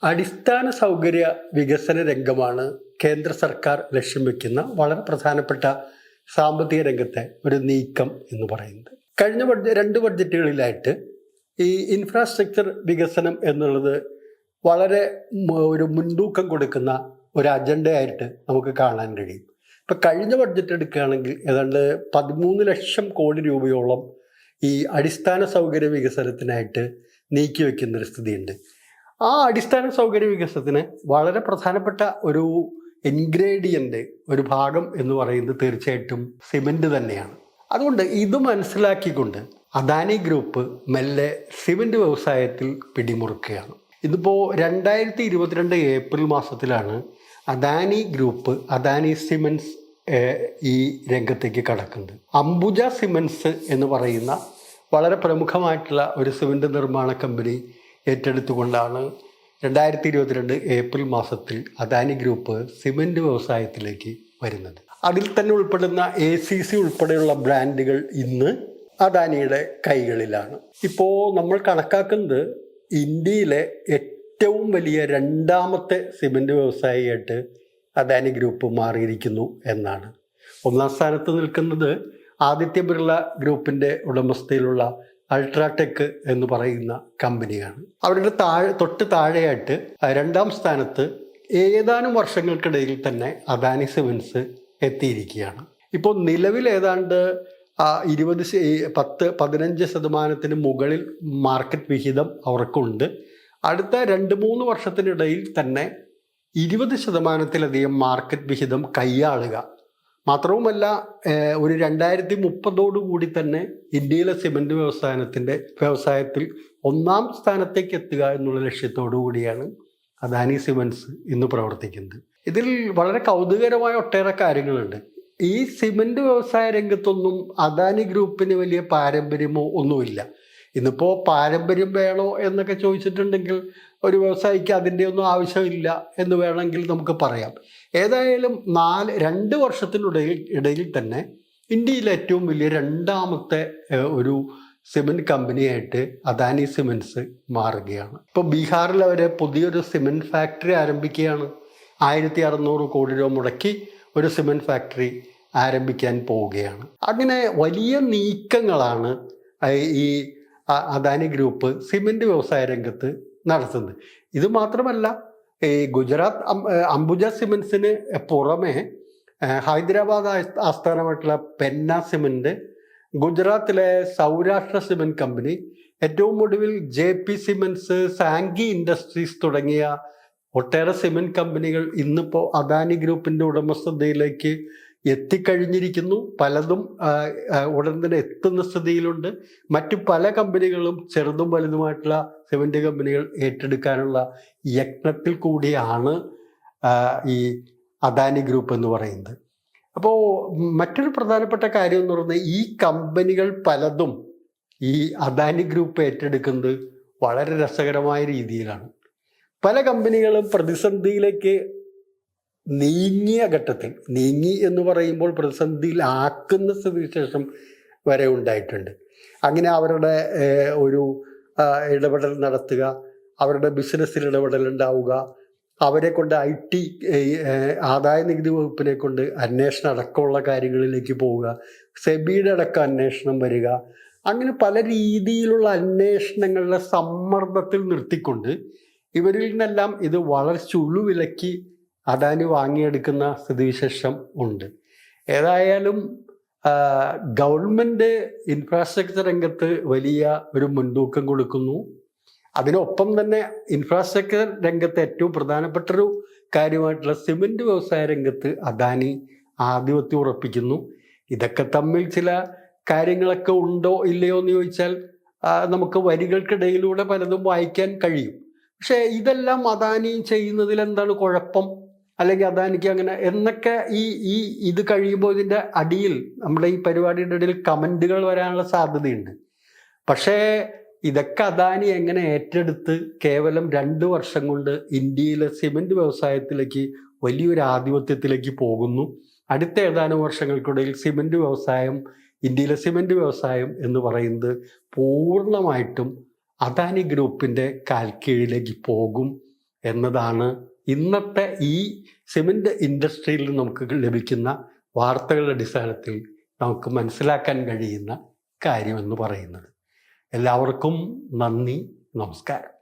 അടിസ്ഥാന സൗകര്യ വികസന രംഗമാണ് കേന്ദ്ര സർക്കാർ ലക്ഷ്യം വെക്കുന്ന വളരെ പ്രധാനപ്പെട്ട സാമ്പത്തിക രംഗത്തെ ഒരു നീക്കം എന്ന് പറയുന്നത്. കഴിഞ്ഞ രണ്ട് ബഡ്ജറ്റുകളിലായിട്ട് ഈ ഇൻഫ്രാസ്ട്രക്ചർ വികസനം എന്നുള്ളത് വളരെ ഒരു മുൻതൂക്കം കൊടുക്കുന്ന ഒരു അജണ്ടയായിട്ട് നമുക്ക് കാണാൻ കഴിയും. ഇപ്പം കഴിഞ്ഞ ബഡ്ജറ്റ് എടുക്കുകയാണെങ്കിൽ ഏതാണ്ട് 13 ലക്ഷം കോടി രൂപയോളം ഈ അടിസ്ഥാന സൗകര്യ വികസനത്തിനായിട്ട് നീക്കി വയ്ക്കുന്നൊരു സ്ഥിതിയുണ്ട്. ആ അടിസ്ഥാന സൗകര്യ വികസനത്തിന് വളരെ പ്രധാനപ്പെട്ട ഒരു ഇൻഗ്രീഡിയൻ്റ്, ഒരു ഭാഗം എന്ന് പറയുന്നത് തീർച്ചയായിട്ടും സിമൻറ്റ് തന്നെയാണ്. അതുകൊണ്ട് ഇത് മനസ്സിലാക്കിക്കൊണ്ട് അദാനി ഗ്രൂപ്പ് മെല്ലെ സിമൻറ്റ് വ്യവസായത്തിൽ പിടിമുറുക്കുകയാണ്. ഇതിപ്പോൾ 2022 ഏപ്രിൽ മാസത്തിലാണ് അദാനി ഗ്രൂപ്പ് അദാനി സിമൻറ്റ്സ് ഈ രംഗത്തേക്ക് കടക്കുന്നത്. അംബുജ സിമൻറ്റ്സ് എന്ന് പറയുന്ന വളരെ പ്രമുഖമായിട്ടുള്ള ഒരു സിമൻറ്റ് നിർമ്മാണ കമ്പനി ഏറ്റെടുത്തുകൊണ്ടാണ് 2022 ഏപ്രിൽ മാസത്തിൽ അദാനി ഗ്രൂപ്പ് സിമൻറ്റ് വ്യവസായത്തിലേക്ക് വരുന്നത്. അതിൽ തന്നെ ഉൾപ്പെടുന്ന ACC ഉൾപ്പെടെയുള്ള ബ്രാൻഡുകൾ ഇന്ന് അദാനിയുടെ കൈകളിലാണ്. ഇപ്പോൾ നമ്മൾ കണക്കാക്കുന്നത് ഇന്ത്യയിലെ ഏറ്റവും വലിയ രണ്ടാമത്തെ സിമൻറ്റ് വ്യവസായിയായിട്ട് അദാനി ഗ്രൂപ്പ് മാറിയിരിക്കുന്നു എന്നാണ്. ഒന്നാം സ്ഥാനത്ത് നിൽക്കുന്നത് ആദിത്യ ബിർള ഗ്രൂപ്പിൻ്റെ ഉടമസ്ഥയിലുള്ള അൾട്രാടെക് എന്ന് പറയുന്ന കമ്പനിയാണ്. അവരുടെ തൊട്ട് താഴെയായിട്ട് രണ്ടാം സ്ഥാനത്ത് ഏതാനും വർഷങ്ങൾക്കിടയിൽ തന്നെ അദാനി സിമൻറ്റ്സ് എത്തിയിരിക്കുകയാണ്. ഇപ്പോൾ നിലവിൽ ഏതാണ്ട് 15% മുകളിൽ മാർക്കറ്റ് വിഹിതം അവർക്കുണ്ട്. അടുത്ത 2-3 വർഷത്തിനിടയിൽ തന്നെ 20%-ലധികം മാർക്കറ്റ് വിഹിതം കൈയാളുക മാത്രവുമല്ല, ഒരു 2030 തന്നെ ഇന്ത്യയിലെ സിമൻറ്റ് വ്യവസായത്തിൽ 1-ാം സ്ഥാനത്തേക്ക് എത്തുക എന്നുള്ള ലക്ഷ്യത്തോടു കൂടിയാണ് അദാനി സിമൻറ്റ്സ് ഇന്ന് പ്രവർത്തിക്കുന്നത്. ഇതിൽ വളരെ കൗതുകരമായ ഒട്ടേറെ കാര്യങ്ങളുണ്ട്. ഈ സിമൻറ്റ് വ്യവസായ രംഗത്തൊന്നും അദാനി ഗ്രൂപ്പിന് വലിയ പാരമ്പര്യമോ ഒന്നുമില്ല. ഇന്നിപ്പോൾ പാരമ്പര്യം വേണോ എന്നൊക്കെ ചോദിച്ചിട്ടുണ്ടെങ്കിൽ ഒരു വ്യവസായിക്ക് അതിൻ്റെ ഒന്നും ആവശ്യമില്ല എന്ന് വേണമെങ്കിൽ നമുക്ക് പറയാം. ഏതായാലും 2 വർഷത്തിനിടയിൽ തന്നെ ഇന്ത്യയിലെ ഏറ്റവും വലിയ രണ്ടാമത്തെ ഒരു സിമൻറ്റ് കമ്പനിയായിട്ട് അദാനി സിമൻറ്റ്സ് മാറുകയാണ്. ഇപ്പോൾ ബീഹാറിൽ അവർ പുതിയൊരു സിമൻറ്റ് ഫാക്ടറി ആരംഭിക്കുകയാണ്. 1600 കോടി രൂപ മുടക്കി ഒരു സിമൻറ്റ് ഫാക്ടറി ആരംഭിക്കാൻ പോവുകയാണ്. അങ്ങനെ വലിയ നീക്കങ്ങളാണ് ഈ അദാനി ഗ്രൂപ്പ് സിമൻറ്റ് വ്യവസായ രംഗത്ത് നടത്തുന്നത്. ഇത് മാത്രമല്ല, ഈ ഗുജറാത്ത് അംബുജ സിമൻറ്റ്സിന് പുറമെ ഹൈദരാബാദ് ആസ്ഥാനമായിട്ടുള്ള പെന്ന സിമൻറ്റ്, ഗുജറാത്തിലെ സൗരാഷ്ട്ര സിമൻറ്റ് കമ്പനി, ഏറ്റവും ഒടുവിൽ JP സിമൻറ്റ്സ്, സാങ്കി ഇൻഡസ്ട്രീസ് തുടങ്ങിയ ഒട്ടേറെ സിമൻറ്റ് കമ്പനികൾ ഇന്നിപ്പോൾ അദാനി ഗ്രൂപ്പിൻ്റെ ഉടമസ്ഥതയിലേക്ക് എത്തിക്കഴിഞ്ഞിരിക്കുന്നു. പലതും ഉടൻ തന്നെ എത്തുന്ന സ്ഥിതിയിലുണ്ട്. മറ്റു പല കമ്പനികളും ചെറുതും വലുതുമായിട്ടുള്ള സിമൻറ്റ് കമ്പനികൾ ഏറ്റെടുക്കാനുള്ള യത്നത്തിൽ കൂടിയാണ് ഈ അദാനി ഗ്രൂപ്പ് എന്ന് പറയുന്നത്. അപ്പോൾ മറ്റൊരു പ്രധാനപ്പെട്ട കാര്യം എന്ന് പറയുന്നത്, ഈ കമ്പനികൾ പലതും ഈ അദാനി ഗ്രൂപ്പ് ഏറ്റെടുക്കുന്നത് വളരെ രസകരമായ രീതിയിലാണ്. പല കമ്പനികളും പ്രതിസന്ധിയിലേക്ക് നീങ്ങിയ ഘട്ടത്തിൽ, നീങ്ങി എന്ന് പറയുമ്പോൾ പ്രതിസന്ധിയിലാക്കുന്ന സ്ഥിതിവിശേഷം വരെ ഉണ്ടായിട്ടുണ്ട്. അങ്ങനെ അവരുടെ ഒരു ഇടപെടൽ നടത്തുക, അവരുടെ ബിസിനസ്സിൽ ഇടപെടൽ ഉണ്ടാവുക, അവരെ കൊണ്ട് IT ആദായ നികുതി വകുപ്പിനെ കൊണ്ട് അന്വേഷണം അടക്കമുള്ള കാര്യങ്ങളിലേക്ക് പോവുക, സെബിയുടെ അടക്കം അന്വേഷണം വരിക, അങ്ങനെ പല രീതിയിലുള്ള അന്വേഷണങ്ങളുടെ സമ്മർദ്ദത്തിൽ നിർത്തിക്കൊണ്ട് ഇവരിൽ നിന്നെല്ലാം ഇത് വളരെ ചുളുവിലക്കി അദാനി വാങ്ങിയെടുക്കുന്ന സ്ഥിതിവിശേഷം ഉണ്ട്. ഏതായാലും ഗവൺമെൻറ് ഇൻഫ്രാസ്ട്രക്ചർ രംഗത്ത് വലിയ ഒരു മുൻതൂക്കം കൊടുക്കുന്നു. അതിനൊപ്പം തന്നെ ഇൻഫ്രാസ്ട്രക്ചർ രംഗത്ത് ഏറ്റവും പ്രധാനപ്പെട്ടൊരു കാര്യമായിട്ടുള്ള സിമൻറ്റ് വ്യവസായ രംഗത്ത് അദാനി ആധിപത്യം ഉറപ്പിക്കുന്നു. ഇതൊക്കെ തമ്മിൽ ചില കാര്യങ്ങളൊക്കെ ഉണ്ടോ ഇല്ലയോ എന്ന് ചോദിച്ചാൽ നമുക്ക് വരികൾക്കിടയിലൂടെ പലതും വായിക്കാൻ കഴിയും. പക്ഷേ ഇതെല്ലാം അദാനി ചെയ്യുന്നതിൽ എന്താണ് കുഴപ്പം, അല്ലെങ്കിൽ അദാനിക്ക് അങ്ങനെ എന്നൊക്കെ ഇത് കഴിയുമ്പോൾ ഇതിൻ്റെ അടിയിൽ, നമ്മുടെ ഈ പരിപാടിയുടെ ഇടയിൽ കമൻറ്റുകൾ വരാനുള്ള സാധ്യതയുണ്ട്. പക്ഷേ ഇതൊക്കെ അദാനി എങ്ങനെ ഏറ്റെടുത്ത് കേവലം 2 വർഷം കൊണ്ട് ഇന്ത്യയിലെ സിമൻറ്റ് വ്യവസായത്തിലേക്ക് വലിയൊരു ആധിപത്യത്തിലേക്ക് പോകുന്നു. അടുത്ത ഏതാനും വർഷങ്ങൾക്കിടയിൽ ഇന്ത്യയിലെ സിമൻറ്റ് വ്യവസായം എന്ന് പറയുന്നത് പൂർണ്ണമായിട്ടും അദാനി ഗ്രൂപ്പിൻ്റെ കാൽക്കീഴിലേക്ക് പോകും എന്നതാണ് ഇന്നത്തെ ഈ സിമൻറ്റ് ഇൻഡസ്ട്രിയിൽ നമുക്ക് ലഭിക്കുന്ന വാർത്തകളുടെ അടിസ്ഥാനത്തിൽ നമുക്ക് മനസ്സിലാക്കാൻ കഴിയുന്ന കാര്യമെന്ന് പറയുന്നത്. എല്ലാവർക്കും നന്ദി, നമസ്കാരം.